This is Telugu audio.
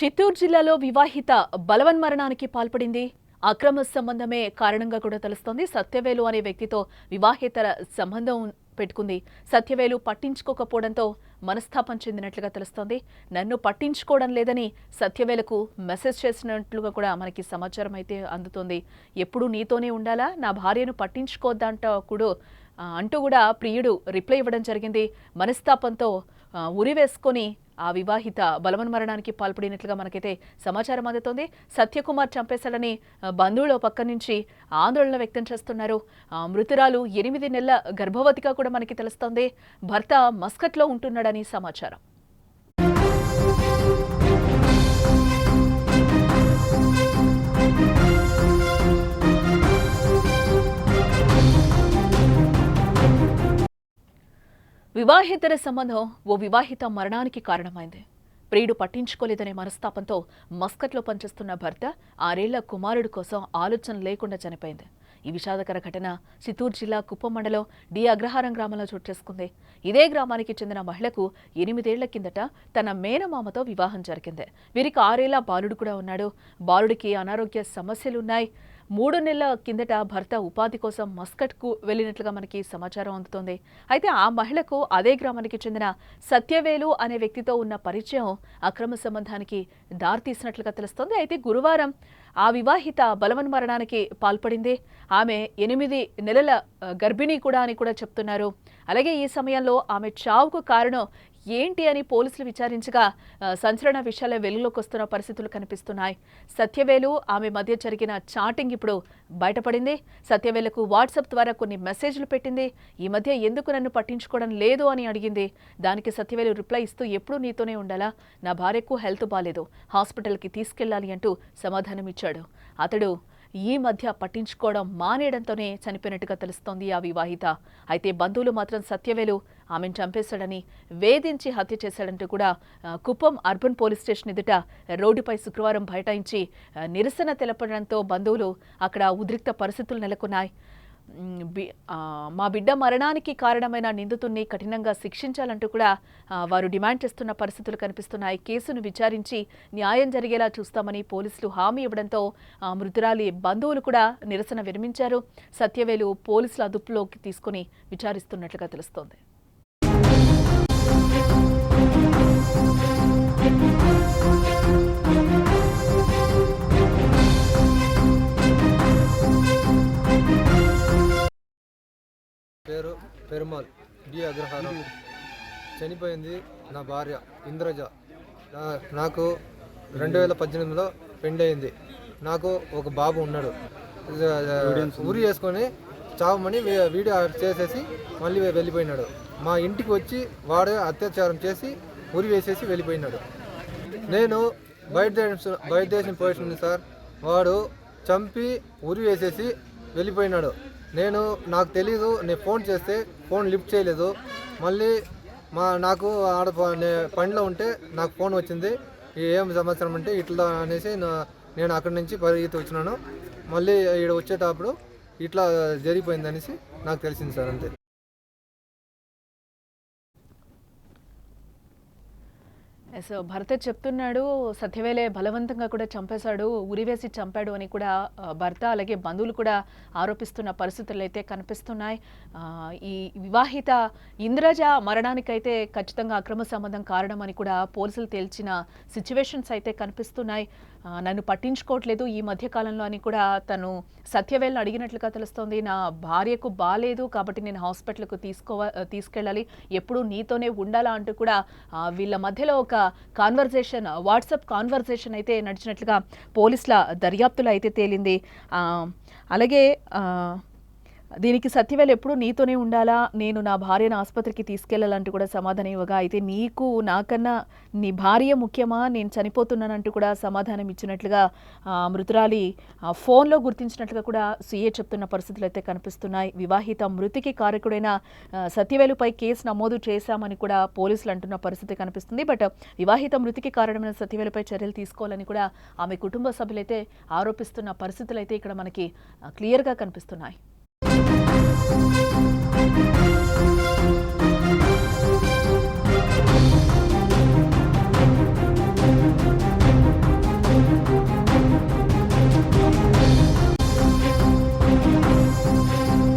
చిత్తూరు జిల్లాలో వివాహిత బలవన్మరణానికి పాల్పడింది. అక్రమ సంబంధమే కారణంగా కూడా తెలుస్తోంది. సత్యవేలు అనే వ్యక్తితో వివాహేతర సంబంధం పెట్టుకుంది. సత్యవేలు పట్టించుకోకపోవడంతో మనస్తాపం చెందినట్లుగా తెలుస్తోంది. నన్ను పట్టించుకోవడం లేదని సత్యవేలకు మెసేజ్ చేసినట్లుగా కూడా మనకి సమాచారం అయితే అందుతోంది. ఎప్పుడు నీతోనే ఉండాలా, నా భార్యను అంటూ కూడా ప్రియుడు రిప్లై ఇవ్వడం జరిగింది. మనస్తాపంతో ఉరివేసుకొని ఆ వివాహిత బలవన్మరణానికి పాల్పడినట్లుగా మనకైతే సమాచారం అందుతోంది. సత్యకుమార్ చంపేశాడని బంధువుల పక్క నుంచి ఆందోళన వ్యక్తం చేస్తున్నారు. మృతురాలు 8 నెలల గర్భవతిగా కూడా మనకి తెలుస్తోంది. భర్త మస్కట్లో ఉంటున్నాడని సమాచారం. వివాహేతర సంబంధం ఓ వివాహిత మరణానికి కారణమైంది. ప్రియుడు పట్టించుకోలేదనే మనస్తాపంతో మస్కట్లో పనిచేస్తున్న భర్త 6 ఏళ్ల కుమారుడు కోసం ఆలోచన లేకుండా చనిపోయింది. ఈ విషాదకర ఘటన చిత్తూరు జిల్లా కుప్పం మండలం డి అగ్రహారం గ్రామంలో చోటు చేసుకుంది. ఇదే గ్రామానికి చెందిన మహిళకు 8 ఏళ్ల కిందట తన మేనమామతో వివాహం జరిగింది. వీరికి 6 ఏళ్ల బాలుడు కూడా ఉన్నాడు. బాలుడికి అనారోగ్య సమస్యలున్నాయి. 3 నెలల కిందట భర్త ఉపాధి కోసం మస్కట్కు వెళ్లినట్లుగా మనకి సమాచారం అందుతోంది. అయితే ఆ మహిళకు అదే గ్రామానికి చెందిన సత్యవేలు అనే వ్యక్తితో ఉన్న పరిచయం అక్రమ సంబంధానికి దారితీసినట్లుగా తెలుస్తోంది. అయితే గురువారం ఆ వివాహిత బలవన్మరణానికి పాల్పడింది. ఆమె 8 నెలల గర్భిణీ కూడా అని కూడా చెప్తున్నారు. అలాగే ఈ సమయంలో ఆమె చావుకు కారణం ఏంటి అని పోలీసులు విచారించగా సంచలన విషయాలే వెలుగులోకి వస్తున్న పరిస్థితులు కనిపిస్తున్నాయి. సత్యవేలు ఆమె మధ్య జరిగిన చాటింగ్ ఇప్పుడు బయటపడింది. సత్యవేలకు వాట్సాప్ ద్వారా కొన్ని మెసేజ్లు పెట్టింది. ఈ మధ్య ఎందుకు నన్ను పట్టించుకోవడం లేదు అని అడిగింది. దానికి సత్యవేలు రిప్లై ఇస్తూ ఎప్పుడూ నీతోనే ఉండాలా, నా భార్యకు హెల్త్ బాలేదు, హాస్పిటల్కి తీసుకెళ్లాలి అంటూ సమాధానం ఇచ్చాడు. అతడు ఈ మధ్య పట్టించుకోవడం మానేయడంతోనే చనిపోయినట్టుగా తెలుస్తోంది ఆ వివాహిత. అయితే బంధువులు మాత్రం సత్యవేలు ఆమెను చంపేశాడని, వేధించి హత్య చేశాడంటూ కూడా కుప్పం అర్బన్ పోలీస్ స్టేషన్ ఎదుట రోడ్డుపై శుక్రవారం బైఠాయించి నిరసన తెలపడంతో బంధువులు అక్కడ ఉద్రిక్త పరిస్థితులు నెలకొన్నాయి. మా బిడ్డ మరణానికి కారణమైన నిందితుడిని కఠినంగా శిక్షించాలంటూ కూడా వారు డిమాండ్ చేస్తున్న పరిస్థితులు కనిపిస్తున్నాయి. కేసును విచారించి న్యాయం జరిగేలా చూస్తామని పోలీసులు హామీ ఇవ్వడంతో మృతురాలి బంధువులు కూడా నిరసన విరమించారు. సత్యవేలు పోలీసుల అదుపులోకి తీసుకుని విచారిస్తున్నట్లుగా తెలుస్తోంది. పేరు పెరుమాల్, డి అగ్రహారం. చనిపోయింది నా భార్య ఇంద్రజ. నాకు 2018లో పెళ్ళి అయింది. నాకు ఒక బాబు ఉన్నాడు. ఉరి వేసుకొని చావమని వీడియో చేసేసి మళ్ళీ వెళ్ళిపోయినాడు. మా ఇంటికి వచ్చి వాడే అత్యాచారం చేసి ఉరి వేసేసి వెళ్ళిపోయినాడు. నేను బయట దేశం పోయింది సార్. వాడు చంపి ఉరి వేసేసి వెళ్ళిపోయినాడు. నాకు తెలీదు. నేను ఫోన్ చేస్తే ఫోన్ లిఫ్ట్ చేయలేదు. మళ్ళీ నాకు ఆడ పనిలో ఉంటే నాకు ఫోన్ వచ్చింది. ఏం సంవత్సరం అంటే ఇట్లా అనేసి నేను అక్కడి నుంచి పరిగెత్తి వచ్చినాను. మళ్ళీ ఇక్కడ వచ్చేటప్పుడు ఇట్లా జరిగిపోయింది అనేసి నాకు తెలిసింది సార్. అంతే. భర్త చెప్తున్నాడు సత్యవేలే బలవంతంగా కూడా చంపేశాడు, ఉరివేసి చంపాడు అని కూడా భర్త అలాగే బంధువులు కూడా ఆరోపిస్తున్న పరిస్థితులు అయితే కనిపిస్తున్నాయి. ఈ వివాహిత ఇంద్రజ మరణానికైతే ఖచ్చితంగా అక్రమ సంబంధం కారణమని కూడా పోలీసులు తేల్చిన సిచ్యువేషన్స్ అయితే కనిపిస్తున్నాయి. నన్ను పట్టించుకోవట్లేదు ఈ మధ్య కాలంలో అని కూడా తను సత్యవేలను అడిగినట్లుగా తెలుస్తోంది. నా భార్యకు బాలేదు కాబట్టి నేను హాస్పిటల్కు తీసుకెళ్ళాలి, ఎప్పుడూ నీతోనే ఉండాలా అంటూ కూడా వీళ్ళ మధ్యలో ఒక కాన్వర్జేషన్, వాట్సాప్ కాన్వర్జేషన్ అయితే నడిచినట్లుగా పోలీసుల దర్యాప్తులో అయితే తేలింది. అలాగే దీనికి సత్యవేలు ఎప్పుడు నీతోనే ఉండాలా, నేను నా భార్యను ఆసుపత్రికి తీసుకెళ్లాలంటూ కూడా సమాధానం ఇవ్వగా, అయితే నీకు నాకన్నా నీ భార్య ముఖ్యమా, నేను చనిపోతున్నానంటూ కూడా సమాధానం ఇచ్చినట్లుగా మృతురాలి ఫోన్లో గుర్తించినట్లుగా కూడా సీఏ చెప్తున్న పరిస్థితులు అయితే కనిపిస్తున్నాయి. వివాహిత మృతికి కారకుడైన సత్యవేలుపై కేసు నమోదు చేశామని కూడా పోలీసులు అంటున్న పరిస్థితి కనిపిస్తుంది. బట్ వివాహిత మృతికి కారణమైన సత్యవేలుపై చర్యలు తీసుకోవాలని కూడా ఆమె కుటుంబ సభ్యులైతే ఆరోపిస్తున్న పరిస్థితులు అయితే ఇక్కడ మనకి క్లియర్గా కనిపిస్తున్నాయి.